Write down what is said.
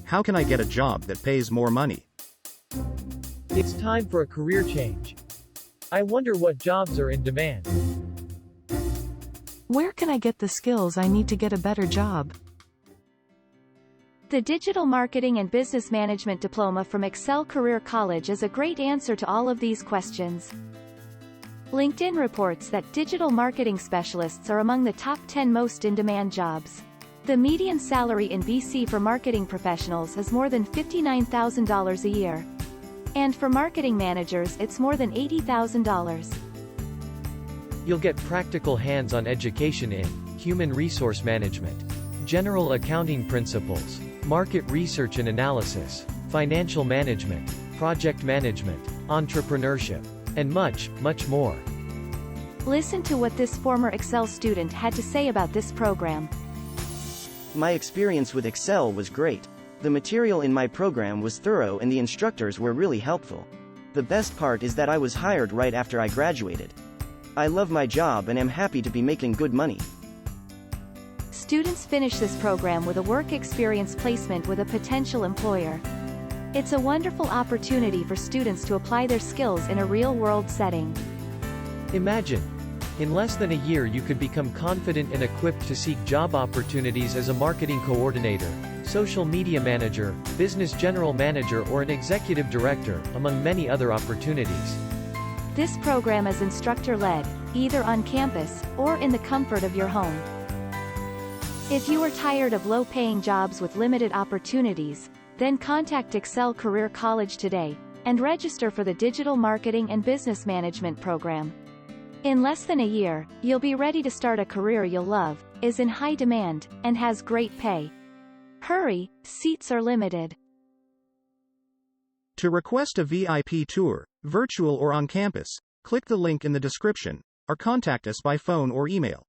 How can I get a job that pays more money? It's time for a career change. I wonder what jobs are in demand. Where can I get the skills I need to get a better job? The Digital Marketing and Business Management Diploma from Excel Career College is a great answer to all of these questions. LinkedIn reports that digital marketing specialists are among the top 10 most in-demand jobs. The median salary in BC for marketing professionals is more than $59,000 a year. And for marketing managers it's more than $80,000. You'll get practical hands-on education in human resource management, general accounting principles, market research and analysis, financial management, project management, entrepreneurship, and much, much more. Listen to what this former Excel student had to say about this program. My experience with Excel was great. The material in my program was thorough and the instructors were really helpful. The best part is that I was hired right after I graduated. I love my job and am happy to be making good money. Students finish this program with a work experience placement with a potential employer. It's a wonderful opportunity for students to apply their skills in a real-world setting. Imagine, in less than a year you could become confident and equipped to seek job opportunities as a marketing coordinator, social media manager, business general manager or an executive director, among many other opportunities. This program is instructor-led, either on campus, or in the comfort of your home. If you are tired of low-paying jobs with limited opportunities, then contact Excel Career College today, and register for the Digital Marketing and Business Management program. In less than a year, you'll be ready to start a career you'll love, is in high demand, and has great pay. Hurry, seats are limited. To request a VIP tour, virtual or on campus, click the link in the description, or contact us by phone or email.